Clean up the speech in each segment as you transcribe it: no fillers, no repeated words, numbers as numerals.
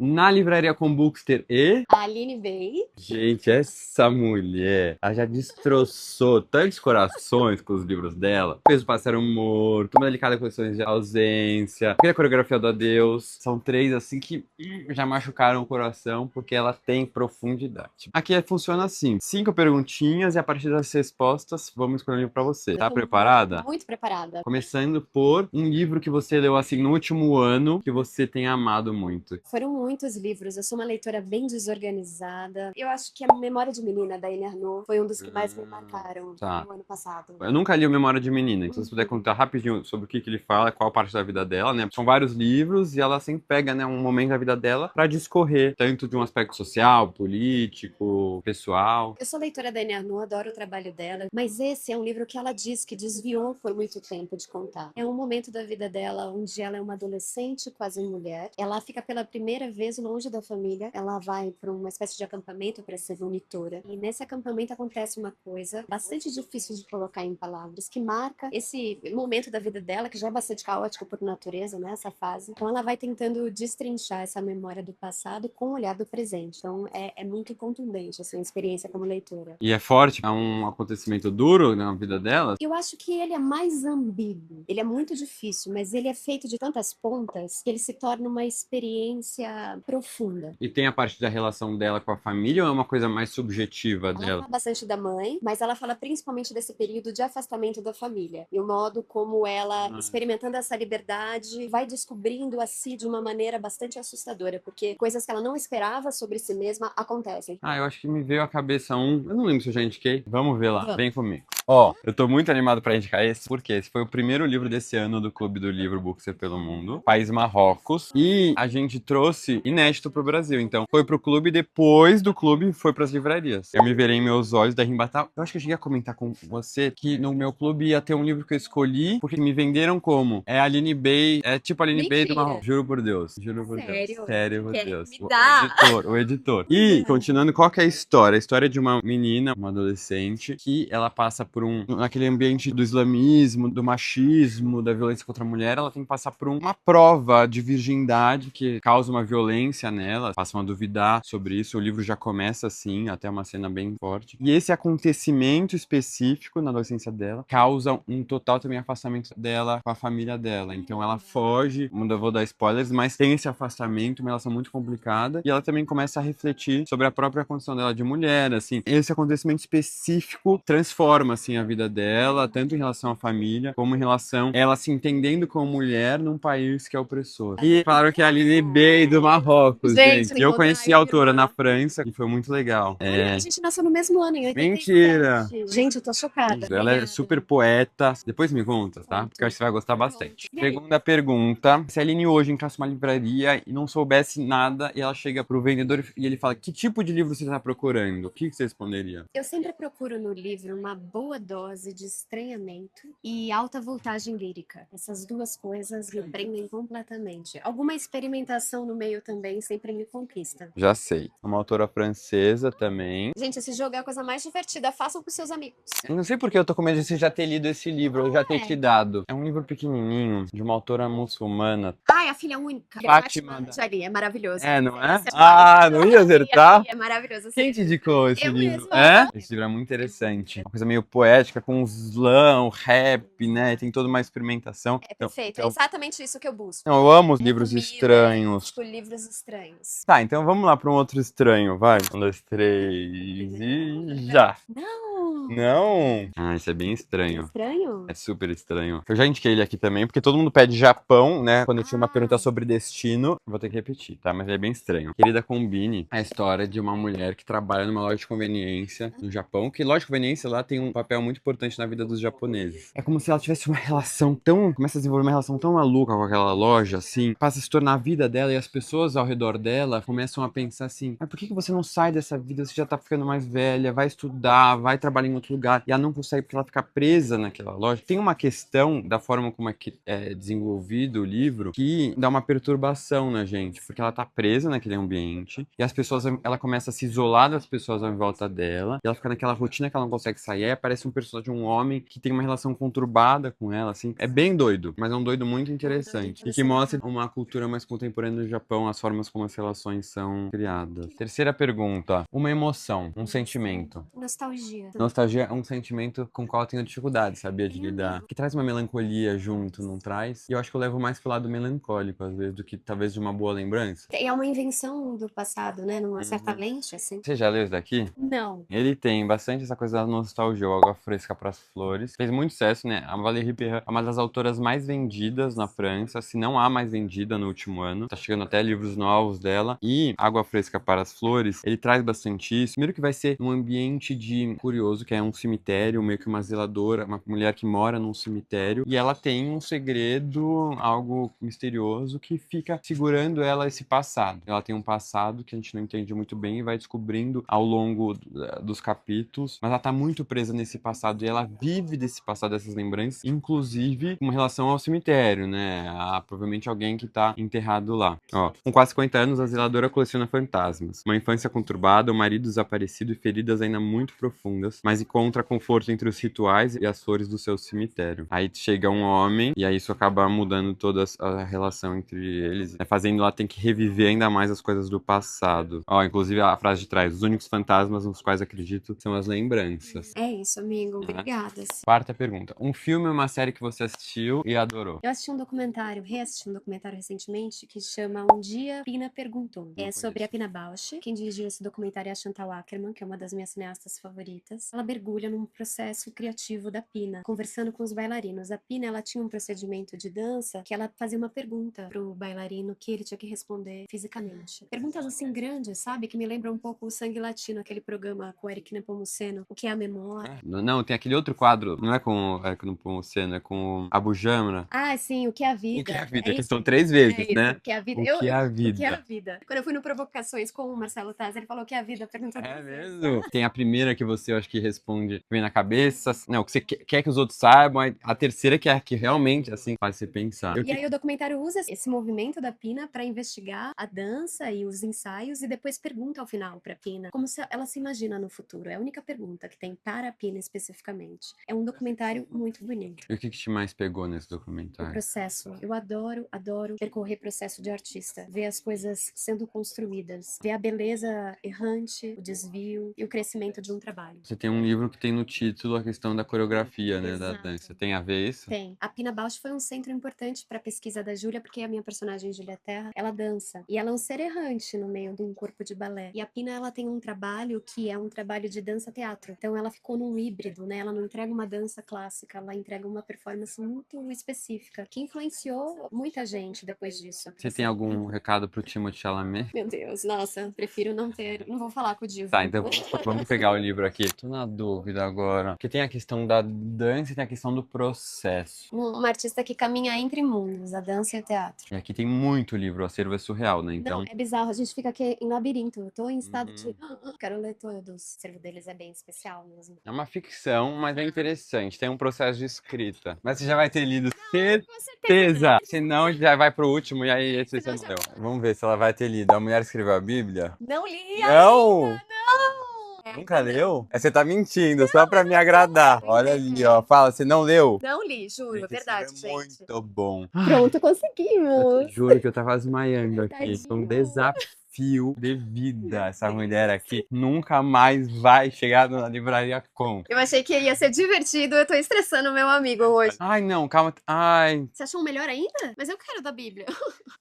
na Livraria com Bookster e... A Aline Bey. Gente, essa mulher, ela já destroçou tantos corações com os livros dela. Fez o Pássaro Morto, Uma Delicada Coleções de Ausência, a Coreografia do Adeus. São três, assim, que já machucaram o coração, porque ela tem profundidade. Aqui funciona assim, 5 perguntinhas e a partir das respostas, vamos escolher um livro pra você. Eu Tá tô preparada? muito preparada. Começando por um livro que você leu, assim, no último ano, que você tem amado muito. Foram muitos livros, eu sou uma leitora bem desorganizada. Eu acho que A Memória de Menina, da Anne Arnaud, foi um dos que mais me marcaram Tá. no ano passado. Eu nunca li o Memória de Menina, então se você puder contar rapidinho sobre o que ele fala, qual parte da vida dela, né? São vários livros e ela sempre pega, né, um momento da vida dela pra discorrer, tanto de um aspecto social, político, pessoal. Eu sou leitora da Anne Arnaud, adoro o trabalho dela, mas esse é um livro que ela diz que desviou por muito tempo de contar. É um momento da vida dela onde ela é uma adolescente, quase mulher. Ela fica pela primeira vez longe da família. Ela vai para uma espécie de acampamento para ser monitora. E nesse acampamento acontece uma coisa bastante difícil de colocar em palavras, que marca esse momento da vida dela, que já é bastante caótico por natureza, né, essa fase. Então ela vai tentando destrinchar essa memória do passado com o olhar do presente. Então é muito contundente essa experiência como leitora. E é forte, é um acontecimento duro na vida dela. Eu acho que ele é mais ambíguo. Ele é muito difícil, mas ele é feito de tantas pontas que ele se torna uma experiência profunda. E tem a parte da relação dela com a família ou é uma coisa mais subjetiva Ela dela? fala bastante da mãe, mas ela fala principalmente desse período de afastamento da família e o modo como ela, experimentando essa liberdade, vai descobrindo a si de uma maneira bastante assustadora, porque coisas que ela não esperava sobre si mesma acontecem. Ah, eu acho que me veio à cabeça um. Eu não lembro se eu já indiquei. Vamos ver lá. Vamos. Vem comigo. Ó, eu tô muito animado pra indicar esse, porque esse foi o primeiro livro desse ano do Clube do Livro Bookser pelo Mundo, país Marrocos, e a gente trouxe inédito pro Brasil. Então, foi pro clube, depois do clube foi pras livrarias. Eu me verei em meus olhos da Rimbatal. Eu acho que eu cheguei a comentar com você que no meu clube ia ter um livro que eu escolhi, porque me venderam como? É Aline Bey, é tipo Aline Bey do Mentira. Marrocos. Juro por Deus, juro por Deus. Sério? Sério por Quer? Deus. Me O dá. editor, o editor. E, continuando, qual que é a história? A história de uma menina, uma adolescente, que ela passa por naquele ambiente do islamismo, do machismo, da violência contra a mulher, ela tem que passar por uma prova de virgindade que causa uma violência nela, passam a duvidar sobre isso. O livro já começa assim, até uma cena bem forte. E esse acontecimento específico na adolescência dela causa um total também afastamento dela com a família dela. Então ela foge, não vou dar spoilers, mas tem esse afastamento, uma relação muito complicada, e ela também começa a refletir sobre a própria condição dela de mulher, assim. Esse acontecimento específico transforma, assim, a vida dela, tanto em relação à família, como em relação a ela se entendendo como mulher num país que é opressor. E claro que é a Aline Bey do Marrocos, Gente, gente. Eu conheci a encontrar autora irmã. na França e foi muito legal. Olha, a gente nasceu no mesmo ano, em 87. Mentira! Gente, eu tô chocada. Ela é Obrigada. super poeta. Depois me conta, tá? Porque eu acho que você vai gostar bastante. E aí? Segunda pergunta. Se a Aline hoje entrasse numa livraria e não soubesse nada, e ela chega pro vendedor e ele fala: que tipo de livro você está procurando? O que você responderia? Eu sempre procuro no livro uma boa dose de estranhamento e alta voltagem lírica. Essas duas coisas me prendem completamente. Alguma experimentação no meio também sempre me conquista. Já sei. Uma autora francesa também. Gente, esse jogo é a coisa mais divertida. Façam com seus amigos. Eu não sei porque eu tô com medo de você já ter lido esse livro ou já ter te dado. É um livro pequenininho, de uma autora muçulmana. Ai, a filha única. Fátima da- Jali, é maravilhoso. É, não é? Esse Ah, não ia acertar? É maravilhoso. Quem te indicou esse Eu livro? mesma. É? Esse livro é muito interessante. Uma coisa meio poética, com um slam, um rap, né? Tem toda uma experimentação. É perfeito. É exatamente isso que eu busco. Não, eu amo os É livros comida, estranhos. tipo, livros estranhos. Tá, então vamos lá para um outro estranho, vai. Um, dois, três e já. Não! Não? Ah, isso é bem estranho. Estranho? É super estranho. Eu já indiquei ele aqui também, porque todo mundo pede Japão, né? Quando eu tinha uma pergunta sobre destino, vou ter que repetir, tá? Mas é bem estranho. Querida Combine, a história de uma mulher que trabalha numa loja de conveniência no Japão, que loja de conveniência lá tem um papel muito importante na vida dos japoneses. É como se ela tivesse uma relação tão... Começa a desenvolver uma relação tão maluca com aquela loja, assim, passa a se tornar a vida dela e as pessoas ao redor dela começam a pensar assim, mas por que você não sai dessa vida? Você já tá ficando mais velha, vai estudar, vai trabalhar em outro lugar. E ela não consegue porque ela fica presa naquela loja. Tem uma questão da forma como é desenvolvido o livro que dá uma perturbação na gente, porque ela tá presa naquele ambiente e as pessoas, ela começa a se isolar das pessoas em volta dela, e ela fica naquela rotina que ela não consegue sair. Aí aparece um personagem, um homem que tem uma relação conturbada com ela, assim. É bem doido, mas é um doido muito interessante e que mostra uma cultura mais contemporânea do Japão, as formas como as relações são criadas. Terceira pergunta. Uma emoção, um sentimento. Nostalgia. Nostalgia é um sentimento com o qual eu tenho dificuldade, sabia, de Meu lidar. Que traz uma melancolia junto, não traz? E eu acho que eu levo mais pro lado melancólico, às vezes, do que talvez de uma boa lembrança. É uma invenção do passado, né? Numa certa Uhum. lente, assim. Você já leu isso daqui? Não. Ele tem bastante essa coisa da nostalgia, o Água Fresca para as Flores. Fez muito sucesso, né? A Valérie Perrin é uma das autoras mais vendidas na França, se não a mais vendida no último ano. Tá chegando até livros novos dela. E Água Fresca para as Flores, ele traz bastante isso. Primeiro que vai ser um ambiente de curioso, que é um cemitério, meio que uma zeladora, uma mulher que mora num cemitério. E ela tem um segredo, algo misterioso, que fica segurando ela esse passado. Ela tem um passado que a gente não entende muito bem e vai descobrindo ao longo dos capítulos, mas ela tá muito presa nesse passado e ela vive desse passado, dessas lembranças, inclusive com relação ao cemitério, né? Provavelmente alguém que tá enterrado lá. Ó, com quase 50 anos, a zeladora coleciona fantasmas. Uma infância conturbada, um marido desaparecido e feridas ainda muito profundas, mas encontra conforto entre os rituais e as flores do seu cemitério. Aí chega um homem e aí isso acaba mudando toda a relação entre eles, né? Fazendo ela ter que reviver ainda mais as coisas do passado. Ó, inclusive a frase de trás: os únicos fantasmas nos quais acredito são as lembranças. É isso, amigo. Né? Obrigada. Quarta pergunta. Um filme ou uma série que você assistiu e adorou? Eu assisti um documentário, reassisti um documentário recentemente que chama Um Dia Pina Perguntou. Não É sobre conheço. a Pina Bausch. Quem dirigiu esse documentário é a Chantal Akerman, que é uma das minhas cineastas favoritas. Ela mergulha num processo criativo da Pina, conversando com os bailarinos. A Pina, ela tinha um procedimento de dança que ela fazia uma pergunta pro bailarino que ele tinha que responder fisicamente. Perguntas assim grandes, sabe? Que me lembram um pouco o Sangue Latino, aquele programa com o Eric Nepomuceno, o que é a memória. Não, tem aquele outro quadro, não é com o Eric Nepomuceno, é com o Abu Jamra. Ah, sim, o que é a O que é a vida? vida? É Que isso? são 3 É vezes, isso, né? o que é a vida? O que é a O que é a vida? vida? Quando eu fui no Provocações com o Marcelo Taz, ele falou que é a vida, perguntou É 2 vezes. mesmo? Tem a primeira que você, eu acho que responde, vem na cabeça, não, que você quer que os outros saibam, a terceira que é a que realmente, assim, faz você pensar. E aí o documentário usa esse movimento da Pina para investigar a dança e os ensaios e depois pergunta ao final para Pina como ela se imagina no futuro. É a única pergunta que tem para a Pina especificamente. É um documentário muito bonito. E o que te mais pegou nesse O documentário? processo. Eu adoro, adoro percorrer processo de artista, ver as coisas sendo construídas, ver a beleza errante, o desvio e o crescimento de um trabalho. Você tem um livro que tem no título a questão da coreografia, né, da Exato. dança. Tem a ver isso? Tem. A Pina Bausch foi um centro importante para a pesquisa da Júlia, porque a minha personagem, Júlia Terra, ela dança. E ela é um ser errante no meio de um corpo de balé. E a Pina, ela tem um trabalho que é um trabalho de dança-teatro. Então, ela ficou num híbrido, né? Ela não entrega uma dança clássica, ela entrega uma performance muito específica, que influenciou muita gente depois disso. Você tem algum recado pro Timothée Chalamet? Meu Deus, nossa, prefiro não ter. Não vou falar com o Divo. Tá, então vamos pegar o livro aqui. Tô na dúvida agora. Porque tem a questão da dança e tem a questão do processo. Uma artista que caminha entre mundos, a dança e o teatro. E aqui tem muito livro, o acervo é surreal, né? Então. Não, é bizarro, a gente fica aqui em labirinto. Eu tô em estado Uhum. de. Quero ler todos. O acervo deles é bem especial mesmo. É uma ficção, mas é interessante. Tem um processo de escrita. Mas você já vai ter lido, certeza! Senão já vai pro último e aí esse você não leu. Vamos ver se ela vai ter lido. A mulher escreveu a Bíblia? Não li Não! ainda, não! Nunca leu? Você tá mentindo, só pra me agradar. Olha ali, ó. Fala, você não leu? Não li, juro, Gente, esse verdade, livro é gente. muito bom. Pronto, conseguimos. Juro que eu tava desmaiando aqui. Tadinho. Um desafio de vida. Essa mulher aqui nunca mais vai chegar na livraria com. Eu achei que ia ser divertido, eu tô estressando meu amigo hoje. Ai, não, calma. Ai, Você achou um melhor ainda? Mas eu quero da Bíblia.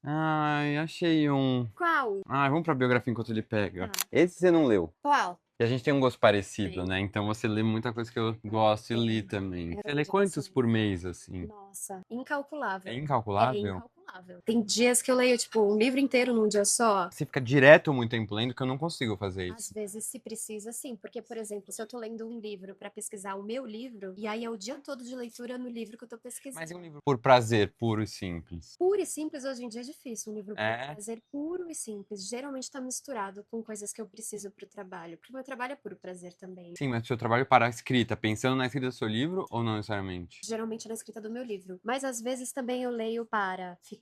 ai, achei um. Qual? Ai, vamos pra biografia enquanto ele pega. Tá. Esse você não leu. Qual? E a gente tem um gosto parecido, Sim. né? Então você lê muita coisa que eu gosto e li também. Era Você lê de quantos você. por mês, assim? Nossa, incalculável. É É incalculável? incalculável. Tem dias que eu leio, tipo, um livro inteiro num dia só. Você fica direto muito tempo lendo que eu não consigo fazer Às isso. vezes se precisa, sim, porque, por exemplo, se eu tô lendo um livro para pesquisar o meu livro, e aí é o dia todo de leitura no livro que eu tô pesquisando. Mas é um livro por prazer, puro e simples. Puro e simples hoje em dia é difícil, um livro por É? prazer puro e simples. Geralmente tá misturado com coisas que eu preciso pro trabalho, porque o meu trabalho é puro prazer também. Sim, mas o seu trabalho para a escrita, pensando na escrita do seu livro ou não necessariamente? Geralmente na escrita do meu livro. Mas às vezes também eu leio para ficar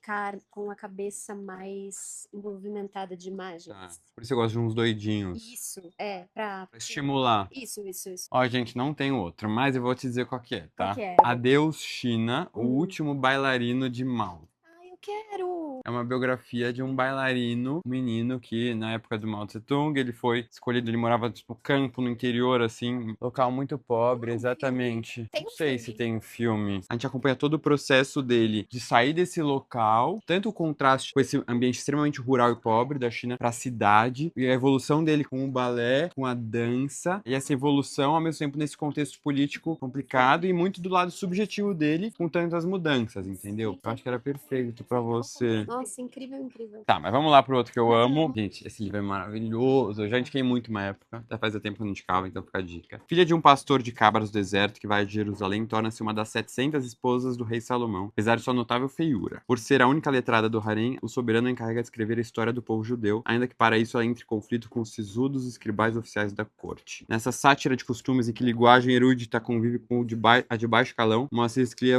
com a cabeça mais movimentada de Tá. imagens. Por isso eu gosto de uns doidinhos. Isso, é, pra... Pra estimular. Isso. Ó, gente, não tem outro, mas eu vou te dizer qual que é, tá? Qual que é? Adeus, China, o Hum. último bailarino de Mao. Ai, eu quero! É uma biografia de um bailarino, um menino que, na época do Mao Tse-tung, ele foi escolhido, ele morava no campo, no interior, assim, um local muito pobre, exatamente. Tem Não um sei se filme. tem um filme. A gente acompanha todo o processo dele de sair desse local, tanto o contraste com esse ambiente extremamente rural e pobre da China para a cidade, e a evolução dele com o balé, com a dança, e essa evolução, ao mesmo tempo, nesse contexto político complicado e muito do lado subjetivo dele, com tantas mudanças, entendeu? Eu acho que era perfeito para você. Nossa, incrível, incrível. Tá, mas vamos lá pro outro que eu amo. Gente, esse livro é maravilhoso. Eu já indiquei muito uma época. Já fazia tempo que eu não indicava, então fica a dica. Filha de um pastor de cabras do deserto que vai de Jerusalém, torna-se uma das 700 esposas do rei Salomão, apesar de sua notável feiura. Por ser a única letrada do harém, o soberano encarrega de escrever a história do povo judeu, ainda que para isso ela entre em conflito com os sisudos escribais oficiais da corte. Nessa sátira de costumes em que linguagem erudita convive com a de baixo calão, Moacir Sclia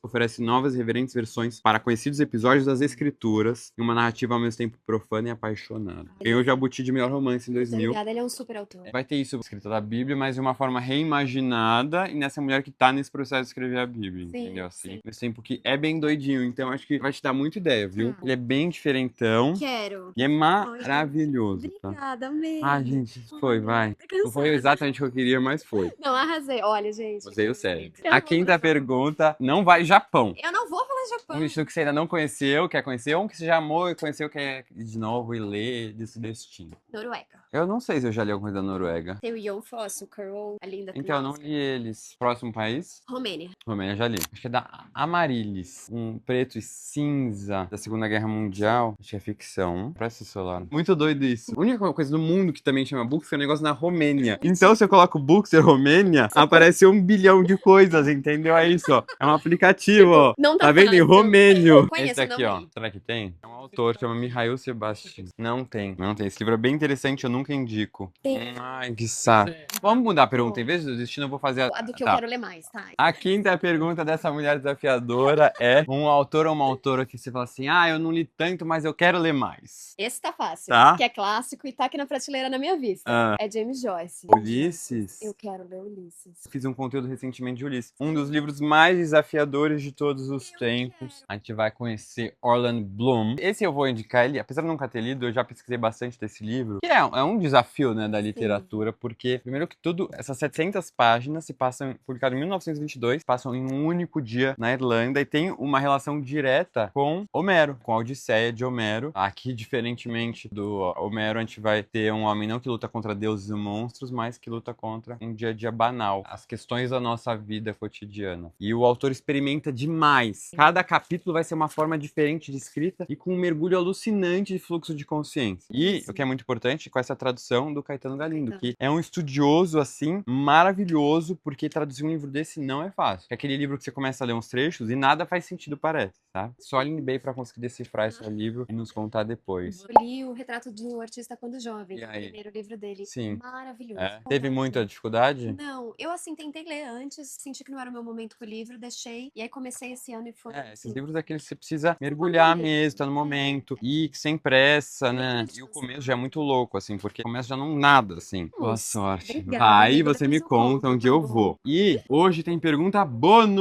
oferece novas e reverentes versões para conhecidos episódios das escrituras e uma narrativa ao mesmo tempo profana e apaixonada. Ganhou o Jabuti de melhor romance em Muito 2000. obrigada, ele é um super autor. Vai ter isso escrita da Bíblia, mas de uma forma reimaginada e nessa mulher que tá nesse processo de escrever a Bíblia, Sim, entendeu? Assim, sim. ao mesmo tempo que é bem doidinho, então acho que vai te dar muita ideia, viu? Ele é bem diferentão Quero. e é maravilhoso, tá? Obrigada, amei. Ah, gente, foi, vai. Tô Não foi cansada. exatamente o que eu queria, mas foi. Não, arrasei. Olha, gente. Usei o cérebro. Eu A não vou quinta falar pergunta não vai Japão. Eu não vou falar Japão. Um destino que você ainda não conheceu, quer conhecer, ou um que você já amou e conheceu, quer ir de novo e ler desse destino. Noruega. Eu não sei se eu já li alguma coisa da Noruega. Tem o Jon Fosse, o Carol, a linda Então, eu não Knausgaard. li eles. Próximo país? Romênia. Romênia, já li. Acho que é da Amaryllis. Um preto e cinza da Segunda Guerra Mundial. Acho que é ficção. Parece esse celular. Muito doido isso. A única coisa do mundo que também chama Bookser é um negócio na Romênia. Então, se eu coloco Bookser Romênia, aparece 1 bilhão de coisas, entendeu? É isso, ó. É um aplicativo, ó. Não tá Tá vendo? Em fácil. romênio. Conheço, Esse daqui, não ó. li. Será que tem? É um autor, chama Mihail Sebastian. Não tem. Não tem. Esse livro é bem interessante, eu nunca indico. Tem. Ai, que saco. Vamos mudar a pergunta. Em vez do destino, eu vou fazer A do que eu tá. quero ler mais, tá? A quinta pergunta dessa mulher desafiadora é um autor ou uma autora que você fala assim, ah, eu não li tanto, mas eu quero ler mais. Esse tá fácil. Tá. Que é clássico e tá aqui na prateleira na minha vista. Ah. É James Joyce. Ulisses? Eu quero ler Ulisses. Fiz um conteúdo recentemente de Ulisses. Um dos livros mais desafiadores de todos os tempos. A gente vai conhecer Orlando Bloom. Esse eu vou indicar ele, apesar de nunca ter lido, eu já pesquisei bastante desse livro. Que é um desafio, né, da literatura, porque, primeiro que tudo, essas 700 páginas se passam, publicado em 1922, passam em um único dia na Irlanda e tem uma relação direta com Homero, com a Odisseia de Homero. Aqui, diferentemente do Homero, a gente vai ter um homem não que luta contra deuses e monstros, mas que luta contra um dia a dia banal, as questões da nossa vida cotidiana. E o autor experimenta demais. Cada capítulo vai ser uma forma diferente de escrita e com um mergulho alucinante de fluxo de consciência. E o que é muito importante, com essa tradução do Caetano Galindo, que é um estudioso, assim, maravilhoso, porque traduzir um livro desse não é fácil. É aquele livro que você começa a ler uns trechos e nada faz sentido, parece, tá? Só Aline Bay pra conseguir decifrar esse livro e nos contar depois. Eu li o Retrato do Artista Quando Jovem, E o aí? primeiro livro dele. Sim. Maravilhoso. É. Teve muita dificuldade? Não, eu assim tentei ler antes, senti que não era o meu momento com o livro, deixei, e aí comecei esse ano e foi. Esses livros é aqueles que você precisa mergulhar mesmo, tá no momento. E sem pressa, né? E o começo já é muito louco, assim, porque começa já não nada, assim. Boa sorte. Obrigada, Vai, amigo, você me depois eu conta conto, onde tá eu bom. vou. E hoje tem pergunta bônus!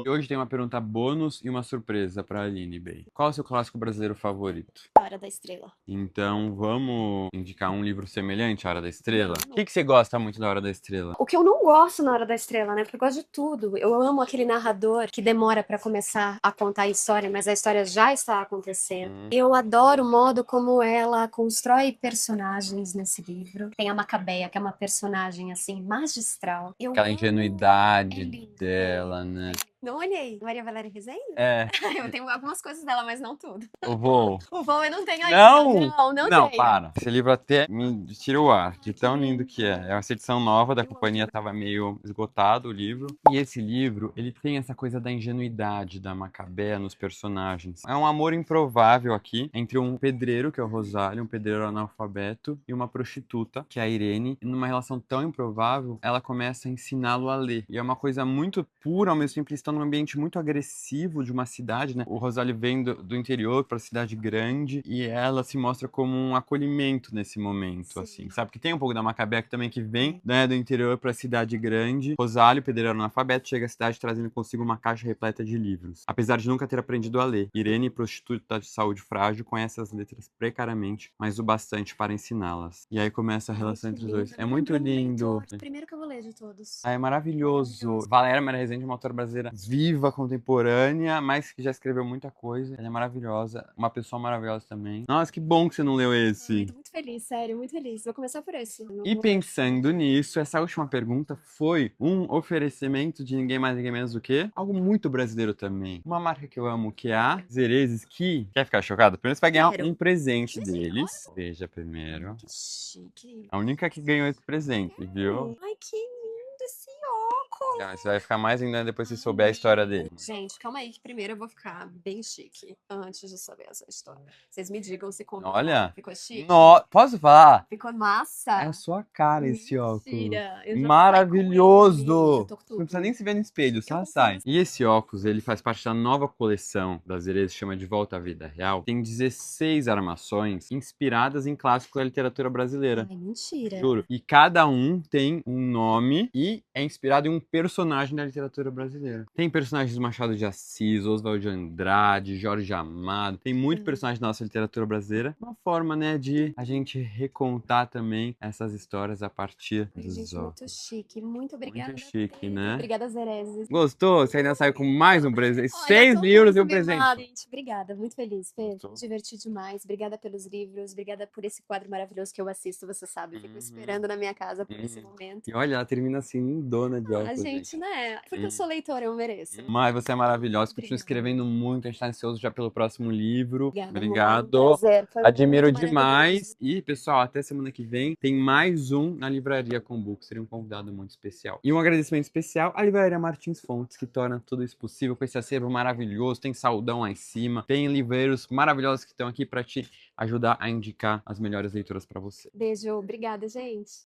Hoje tem uma pergunta bônus e uma surpresa pra Aline Bay. Qual é o seu clássico brasileiro favorito? A Hora da Estrela. Então, vamos indicar um livro semelhante à Hora da Estrela? Não. O que você gosta muito da Hora da Estrela? O que eu não gosto na Hora da Estrela, né? Porque eu gosto de tudo. Eu amo aquele narrador que demora pra começar a contar a história, mas a história já está acontecendo. Eu adoro o modo como ela constrói personagens nesse livro. Tem a Macabeia, que é uma personagem, assim, magistral. Eu Aquela amo- ingenuidade É lindo. dela, né? Não olhei. Maria Valéria Rezende? É, Eu tenho algumas coisas dela, mas não tudo. o voo. O voo eu não tenho ainda. Não! Não tenho. Para. Esse livro até me tira o ar, de tão lindo que é. É uma edição nova da companhia, tava meio esgotado o livro. E esse livro, ele tem essa coisa da ingenuidade da Macabea nos personagens. É um amor improvável aqui entre um pedreiro, que é o Rosário, um pedreiro analfabeto, e uma prostituta, que é a Irene. E numa relação tão improvável, ela começa a ensiná-lo a ler. E é uma coisa muito pura, ao mesmo tempo que eles estão tá num ambiente muito agressivo de uma cidade, né? O Rosário vem do interior pra cidade grande e ela se mostra como um acolhimento nesse momento, Sim. assim, sabe? Que tem um pouco da Macabea também que vem, né, do interior pra cidade grande. Rosário, pedreiro analfabeto, chega à cidade trazendo consigo uma caixa repleta de livros. Apesar de nunca ter aprendido a ler, Irene, prostituta de saúde frágil, conhece as letras precariamente, mas o bastante para ensiná-las. E aí começa a relação Ai, entre que os dois. lindo. É Me muito lembrou um lindo. leitor, o primeiro que eu vou ler de todos. Ah, é maravilhoso. Maravilhoso. Valéria Maria Rezende é uma autora brasileira viva, contemporânea, mas que já escreveu muita coisa. Ela é maravilhosa, uma pessoa maravilhosa também. Nossa, que bom que você não leu Ai, esse. tô muito feliz, sério, muito feliz. Vou começar por esse. E pensando nisso, essa última pergunta foi um oferecimento de ninguém mais, ninguém menos do que algo muito brasileiro também. Uma marca que eu amo, que é a Zerezes, que... Quer ficar chocado? Primeiro você vai ganhar Quero. um presente Sim, deles. Veja primeiro. Que chique. A única que ganhou esse presente, viu? Ai, que lindo esse óculos. Você vai ficar mais ainda depois que você souber a história dele. Gente, calma aí, que primeiro eu vou ficar bem chique antes de saber essa história. Vocês me digam se combinou. Olha. Ficou chique? Posso falar? Ficou massa? É a sua cara esse óculos. Mentira. Eu já Maravilhoso! saio com ele. Eu tô com Não precisa tudo. nem se ver no espelho, Eu só confio sai. nessa- E esse óculos, ele faz parte da nova coleção da Zereza, chama De Volta à Vida Real. Tem 16 armações inspiradas em clássicos da literatura brasileira. Ai, mentira. Juro. E cada um tem um nome e é inspirado em um personagem da literatura brasileira. Tem personagens do Machado de Assis, Oswald de Andrade, Jorge Amado. Tem muito personagem da nossa literatura brasileira. Uma forma, né, de a gente recontar também essas histórias a partir Ai, dos gente, óculos. muito chique. Muito obrigada. Muito chique, Pedro. né? Obrigada, Zerezes. Gostou? Você ainda saiu com mais um presente. Olha, 6 tô livros e um muito presente. mimada, gente. Obrigada, muito feliz, Pedro. Gostou? Me diverti demais. Obrigada pelos livros, obrigada por esse quadro maravilhoso que eu assisto, você sabe. Fico esperando na minha casa por esse momento. E olha, ela termina assim, lindona de Ah, óculos, gente, né? Porque eu Hum. sou leitora, eu mereço. Mas você é maravilhosa, continua Obrigada. escrevendo muito, a gente tá ansioso já pelo próximo livro. Obrigada, amor. Obrigado. Prazer. Foi Admiro muito demais. maravilhoso. E, pessoal, até semana que vem tem mais um na Livraria Combook. Seria um convidado muito especial. E um agradecimento especial à Livraria Martins Fontes, que torna tudo isso possível com esse acervo maravilhoso. Tem saudão lá em cima, tem livreiros maravilhosos que estão aqui para te ajudar a indicar as melhores leituras para você. Beijo, obrigada, gente.